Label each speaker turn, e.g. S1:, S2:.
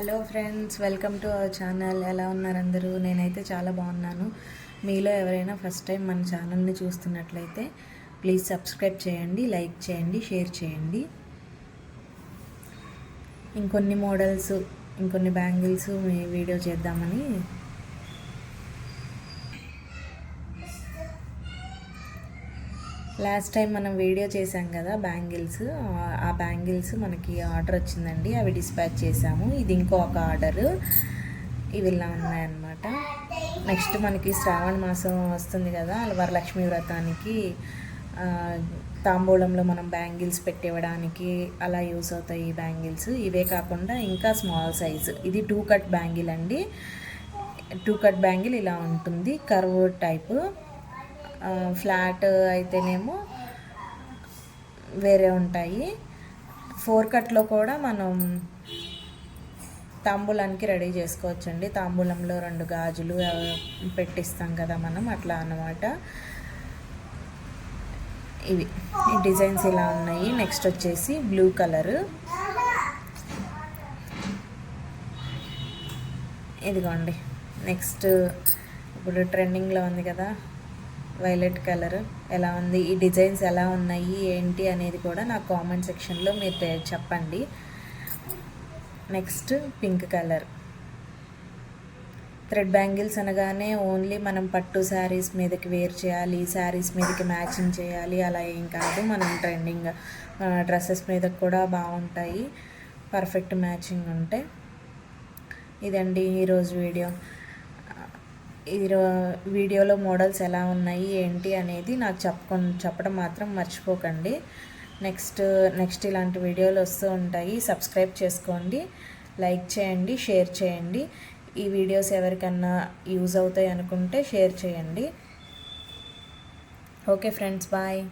S1: Hello friends, welcome to our channel. ఎలా ఉన్నారు అందరూ? నేనైతే చాలా బాగున్నాను. మీలో ఎవరైనా ఫస్ట్ టైం మన ఛానల్ని చూస్తున్నట్లయితే ప్లీజ్ సబ్స్క్రైబ్ చేయండి, లైక్ చేయండి, షేర్ చేయండి. ఇంకొన్ని మోడల్స్, ఇంకొన్ని బ్యాంగిల్స్ వీడియో చేద్దామని లాస్ట్ టైం మనం వీడియో చేసాం కదా బ్యాంగిల్స్. ఆ బ్యాంగిల్స్ మనకి ఆర్డర్ వచ్చిందండి, అవి డిస్పాచ్ చేసాము. ఇది ఇంకొక ఆర్డర్. ఇవి ఇలా ఉన్నాయన్నమాట. నెక్స్ట్ మనకి శ్రావణ మాసం వస్తుంది కదా, వరలక్ష్మి వ్రతానికి తాంబూలంలో మనం బ్యాంగిల్స్ పెట్టివ్వడానికి అలా యూస్ అవుతాయి ఈ బ్యాంగిల్స్. ఇవే కాకుండా ఇంకా స్మాల్ సైజు, ఇది 2 కట్ బ్యాంగిల్ అండి. 2 కట్ బ్యాంగిల్ ఇలా ఉంటుంది, కర్వ్ టైపు. ఫ్లాట్ అయితేనేమో వేరే ఉంటాయి. 4 కట్లో కూడా మనం తాంబూలానికి రెడీ చేసుకోవచ్చండి. తాంబూలంలో 2 గాజులు పెట్టిస్తాం కదా మనం, అట్లా అన్నమాట. ఇవి ఈ డిజైన్స్ ఇలా ఉన్నాయి. నెక్స్ట్ వచ్చేసి బ్లూ కలర్. ఇదిగోండి. నెక్స్ట్ ఇప్పుడు ట్రెండింగ్లో ఉంది కదా వైలెట్ కలర్. ఎలా ఉంది, ఈ డిజైన్స్ ఎలా ఉన్నాయి ఏంటి అనేది కూడా నాకు కామెంట్ సెక్షన్లో మీరు చెప్పండి. Next pink colour. Thread bangles అనగానే ఓన్లీ మనం పట్టు శారీస్ మీదకి వేర్ చేయాలి, శారీస్ మీదకి మ్యాచింగ్ చేయాలి అలా ఏం కాదు. మనం ట్రెండింగ్ డ్రెస్సెస్ మీదకి కూడా బాగుంటాయి, పర్ఫెక్ట్ మ్యాచింగ్ ఉంటే. ఇదండి ఈరోజు వీడియో. వీడియోలో మోడల్స్ ఎలా ఉన్నాయి ఏంటి అనేది నాకు చెప్పడం మాత్రం మర్చిపోకండి. నెక్స్ట్ ఇలాంటి వీడియోలు వస్తూ ఉంటాయి. సబ్స్క్రైబ్ చేసుకోండి, లైక్ చేయండి, షేర్ చేయండి. ఈ వీడియోస్ ఎవరికన్నా యూజ్ అవుతాయి అనుకుంటే షేర్ చేయండి. Okay friends, bye.